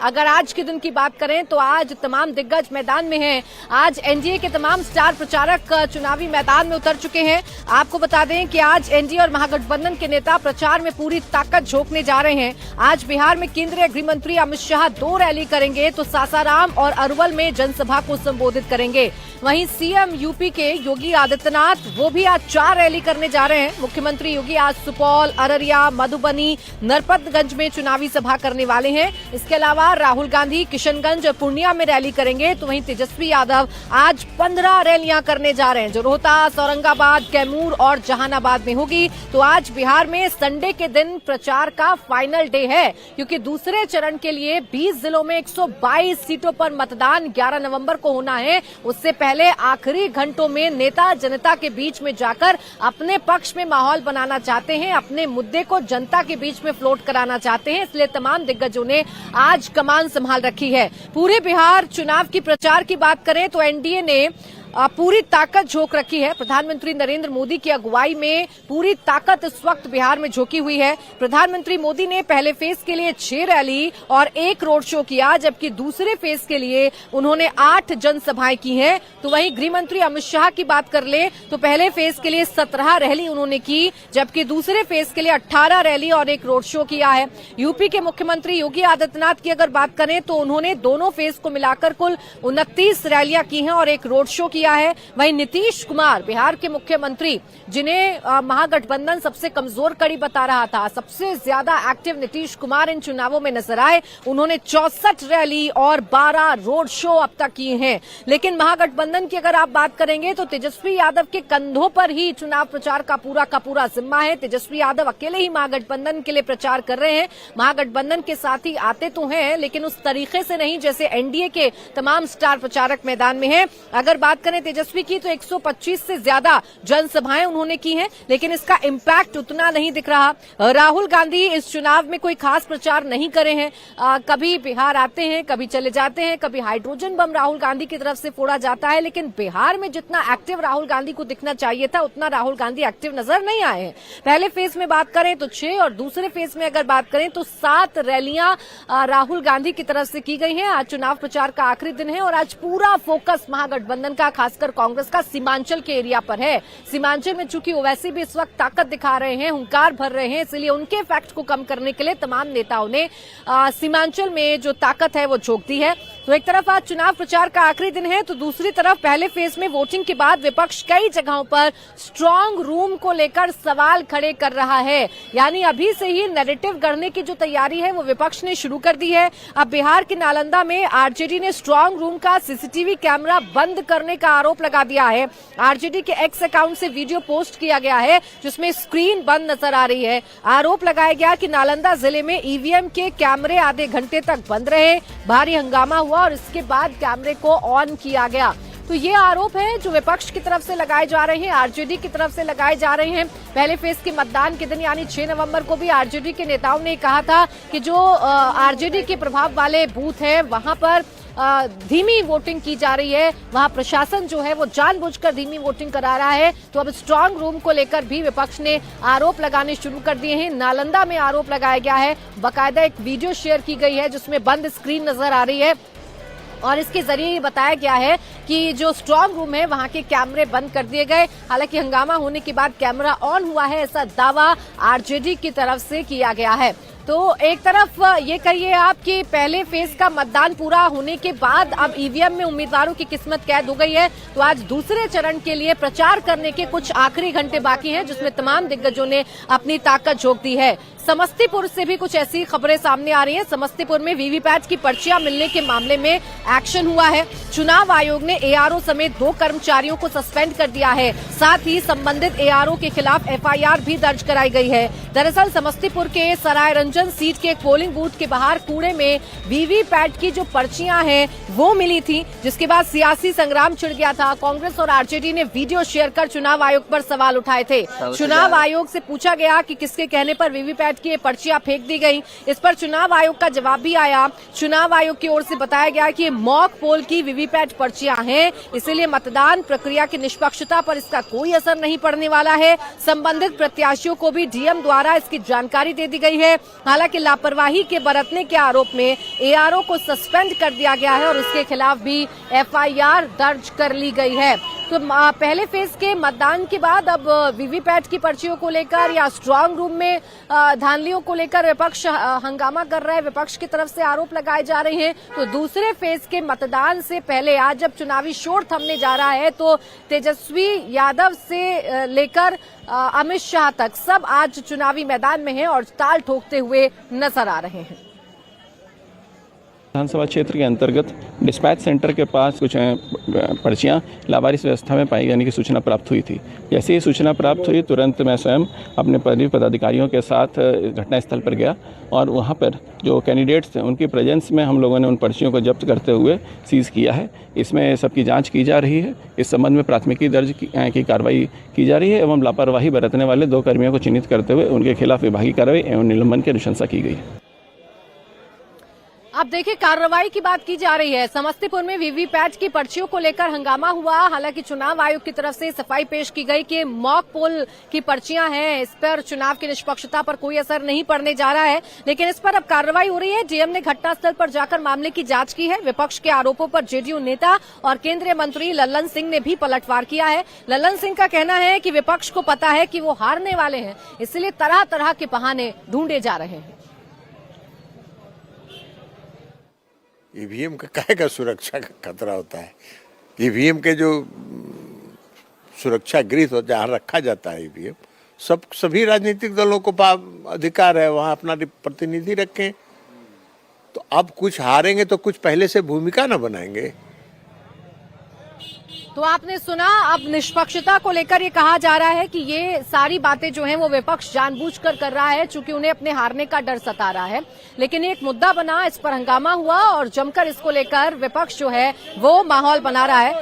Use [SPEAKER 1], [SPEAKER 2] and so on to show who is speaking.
[SPEAKER 1] अगर आज के दिन की बात करें तो आज तमाम दिग्गज मैदान में हैं। आज एनडीए के तमाम स्टार प्रचारक चुनावी मैदान में उतर चुके हैं। आपको बता दें कि आज एनडीए और महागठबंधन के नेता प्रचार में पूरी ताकत झोंकने जा रहे हैं। आज बिहार में केंद्रीय गृह मंत्री अमित शाह 2 रैली करेंगे तो सासाराम और अरवल में जनसभा को संबोधित करेंगे। वहीं सीएम यूपी के योगी आदित्यनाथ वो भी आज 4 रैली करने जा रहे हैं। मुख्यमंत्री योगी आज सुपौल, अररिया, मधुबनी, नरपतगंज में चुनावी सभा करने वाले हैं। इसके अलावा राहुल गांधी किशनगंज और पूर्णिया में रैली करेंगे तो वहीं तेजस्वी यादव आज 15 रैलियां करने जा रहे हैं जो रोहतास, औरंगाबाद, कैमूर और जहानाबाद में होगी। तो आज बिहार में संडे के दिन प्रचार का फाइनल डे है क्योंकि दूसरे चरण के लिए 20 जिलों में 122 सीटों पर मतदान 11 नवंबर को होना है। उससे पहले आखिरी घंटों में नेता जनता के बीच में जाकर अपने पक्ष में माहौल बनाना चाहते हैं, अपने मुद्दे को जनता के बीच में फ्लोट कराना चाहते हैं। इसलिए तमाम दिग्गजों ने आज कमान संभाल रखी है। पूरे बिहार चुनाव की प्रचार की बात करें तो एनडीए ने पूरी ताकत झोंक रखी है। प्रधानमंत्री नरेंद्र मोदी की अगुवाई में पूरी ताकत इस वक्त बिहार में झोंकी हुई है। प्रधानमंत्री मोदी ने पहले फेज के लिए 6 रैली और 1 रोड शो किया, जबकि दूसरे फेज के लिए उन्होंने 8 जनसभाएं की हैं। तो वहीं गृह मंत्री अमित शाह की बात कर ले तो पहले फेज के लिए 17 रैली उन्होंने की, जबकि दूसरे फेज के लिए 18 रैली और 1 रोड शो किया है। यूपी के मुख्यमंत्री योगी आदित्यनाथ की अगर बात करें तो उन्होंने दोनों फेज को मिलाकर कुल 29 रैलियां की हैं और 1 रोड शो किया है। वहीं नीतीश कुमार बिहार के मुख्यमंत्री जिन्हें महागठबंधन सबसे कमजोर कड़ी बता रहा था, सबसे ज्यादा एक्टिव नीतीश कुमार इन चुनावों में नजर आए। उन्होंने 64 रैली और 12 रोड शो अब तक किए हैं। लेकिन महागठबंधन की अगर आप बात करेंगे तो तेजस्वी यादव के कंधों पर ही चुनाव प्रचार का पूरा जिम्मा है। तेजस्वी यादव अकेले ही महागठबंधन के लिए प्रचार कर रहे हैं। महागठबंधन के साथी आते तो हैं लेकिन उस तरीके से नहीं जैसे एनडीए के तमाम स्टार प्रचारक मैदान में हैं। अगर बात करें तेजस्वी की तो 125 से ज्यादा जनसभाएं उन्होंने की हैं, लेकिन इसका इम्पैक्ट उतना नहीं दिख रहा। राहुल गांधी इस चुनाव में कोई खास प्रचार नहीं करे हैं। कभी बिहार आते हैं, कभी चले जाते हैं, कभी हाइड्रोजन बम राहुल गांधी की तरफ से फोड़ा जाता है, लेकिन बिहार में जितना एक्टिव राहुल गांधी को दिखना चाहिए था उतना राहुल गांधी एक्टिव नजर नहीं आए हैं। पहले फेज में बात करें तो 6 और दूसरे फेज में अगर बात करें तो 7 रैलियां राहुल गांधी की तरफ से की गई हैं। आज चुनाव प्रचार का आखिरी दिन है और आज पूरा फोकस महागठबंधन का, खासकर कांग्रेस का सीमांचल के एरिया पर है। सीमांचल में चूंकि ओवैसी भी इस वक्त ताकत दिखा रहे हैं, हुंकार भर रहे हैं, इसलिए उनके इफेक्ट को कम करने के लिए तमाम नेताओं ने सीमांचल में जो ताकत है वो झोंक दी है। तो एक तरफ आज चुनाव प्रचार का आखिरी दिन है तो दूसरी तरफ पहले फेज में वोटिंग के बाद विपक्ष कई जगहों पर स्ट्रांग रूम को लेकर सवाल खड़े कर रहा है। यानी अभी से ही नैरेटिव गढ़ने की जो तैयारी है वो विपक्ष ने शुरू कर दी है। अब बिहार के नालंदा में आरजेडी ने स्ट्रांग रूम का सीसीटीवी कैमरा बंद करने का आरोप लगा दिया है। आरजेडी के एक्स अकाउंट से वीडियो पोस्ट किया गया है जिसमें स्क्रीन बंद नजर आ रही है। आरोप लगाया गया कि नालंदा जिले में ईवीएम के कैमरे आधे घंटे तक बंद रहे, भारी हंगामा हुआ और इसके बाद कैमरे को ऑन किया गया। तो ये आरोप है जो विपक्ष की तरफ से लगाए जा रहे हैं, आरजेडी की तरफ से लगाए जा रहे हैं। पहले फेज के मतदान के दिन यानी 6 नवंबर को भी आरजेडी के नेताओं ने कहा था कि जो आरजेडी के प्रभाव वाले बूथ है वहां पर धीमी वोटिंग की जा रही है, वहां प्रशासन जो है वो जानबूझकर धीमी वोटिंग करा रहा है। तो अब स्ट्रांग रूम को लेकर भी विपक्ष ने आरोप लगाने शुरू कर दिए हैं। नालंदा में आरोप लगाया गया है, बाकायदा एक वीडियो शेयर की गई है जिसमें बंद स्क्रीन नजर आ रही है और इसके जरिए ये बताया गया है कि जो स्ट्रांग रूम है वहां के कैमरे बंद कर दिए गए। हालांकि हंगामा होने के बाद कैमरा ऑन हुआ है, ऐसा दावा आरजेडी की तरफ से किया गया है। तो एक तरफ ये कहिए आप कि पहले फेज का मतदान पूरा होने के बाद अब ईवीएम में उम्मीदवारों की किस्मत कैद हो गई है। तो आज दूसरे चरण के लिए प्रचार करने के कुछ आखिरी घंटे बाकी हैं जिसमें तमाम दिग्गजों ने अपनी ताकत झोंक दी है। समस्तीपुर से भी कुछ ऐसी खबरें सामने आ रही हैं। समस्तीपुर में वीवीपैट की पर्चियां मिलने के मामले में एक्शन हुआ है। चुनाव आयोग ने एआरओ समेत 2 कर्मचारियों को सस्पेंड कर दिया है। साथ ही संबंधित एआरओ के खिलाफ एफआईआर भी दर्ज कराई गई है। दरअसल समस्तीपुर के सरायरंजन सीट के पोलिंग बूथ के बाहर कूड़े में वीवीपैट की जो पर्चियां हैं वो मिली थी, जिसके बाद सियासी संग्राम छिड़ गया था। कांग्रेस और आरजेडी ने वीडियो शेयर कर चुनाव आयोग पर सवाल उठाए थे। चुनाव आयोग से पूछा गया कि किसके कहने पर वीवीपैट वीवीपैट की पर्चियां फेंक दी गई। इस पर चुनाव आयोग का जवाब भी आया। चुनाव आयोग की ओर से बताया गया कि मॉक पोल की वीवीपैट पर्चियां हैं, इसीलिए मतदान प्रक्रिया की निष्पक्षता पर इसका कोई असर नहीं पड़ने वाला है। संबंधित प्रत्याशियों को भी डीएम द्वारा इसकी जानकारी दे दी गई है। हालांकि लापरवाही के बरतने के आरोप में एआरओ को सस्पेंड कर दिया गया है और उसके खिलाफ भी एफआईआर दर्ज कर ली गई है। तो पहले फेज के मतदान के बाद अब वीवीपैट की पर्चियों को लेकर या स्ट्रांग रूम में धांधलियों को लेकर विपक्ष हंगामा कर रहा है, विपक्ष की तरफ से आरोप लगाए जा रहे हैं। तो दूसरे फेज के मतदान से पहले आज जब चुनावी शोर थमने जा रहा है तो तेजस्वी यादव से लेकर अमित शाह तक सब आज चुनावी मैदान में हैं और ताल ठोकते हुए नजर आ रहे हैं।
[SPEAKER 2] विधानसभा क्षेत्र के अंतर्गत डिस्पैच सेंटर के पास कुछ पर्चियां लावारिस व्यवस्था में पाई जाने की सूचना प्राप्त हुई थी। जैसे ही सूचना प्राप्त हुई तुरंत मैं स्वयं अपने पदाधिकारियों के साथ घटनास्थल पर गया और वहां पर जो कैंडिडेट्स थे उनकी प्रेजेंस में हम लोगों ने उन पर्चियों को जब्त करते हुए सीज किया है। इसमें सबकी जाँच की जा रही है। इस संबंध में प्राथमिकी दर्ज की कार्रवाई की जा रही है एवं लापरवाही बरतने वाले 2 कर्मियों को चिन्हित करते हुए उनके खिलाफ विभागीय कार्रवाई एवं निलंबन की अनुशंसा की गई है।
[SPEAKER 1] अब देखिए, कार्रवाई की बात की जा रही है। समस्तीपुर में वीवीपैट की पर्चियों को लेकर हंगामा हुआ। हालांकि चुनाव आयोग की तरफ से सफाई पेश की गई कि मॉक पोल की पर्चियां हैं, इस पर चुनाव की निष्पक्षता पर कोई असर नहीं पड़ने जा रहा है। लेकिन इस पर अब कार्रवाई हो रही है। डीएम ने घटनास्थल पर जाकर मामले की जांच की है। विपक्ष के आरोपों पर जेडीयू नेता और केंद्रीय मंत्री लल्लन सिंह ने भी पलटवार किया है। लल्लन सिंह का कहना है कि विपक्ष को पता है कि वो हारने वाले हैं, इसलिए तरह तरह के बहाने ढूंढे जा रहे हैं।
[SPEAKER 3] ईवीएम का काहे का सुरक्षा का खतरा होता है। ईवीएम के जो सुरक्षा गृह जहाँ रखा जाता है ईवीएम, सभी राजनीतिक दलों को अधिकार है वहाँ अपना प्रतिनिधि रखें। तो अब कुछ हारेंगे तो कुछ पहले से भूमिका न बनाएंगे।
[SPEAKER 1] तो आपने सुना, अब निष्पक्षता को लेकर ये कहा जा रहा है कि ये सारी बातें जो हैं वो विपक्ष जानबूझकर कर रहा है, चूंकि उन्हें अपने हारने का डर सता रहा है। लेकिन एक मुद्दा बना, इस पर हंगामा हुआ और जमकर इसको लेकर विपक्ष जो है वो माहौल बना रहा है।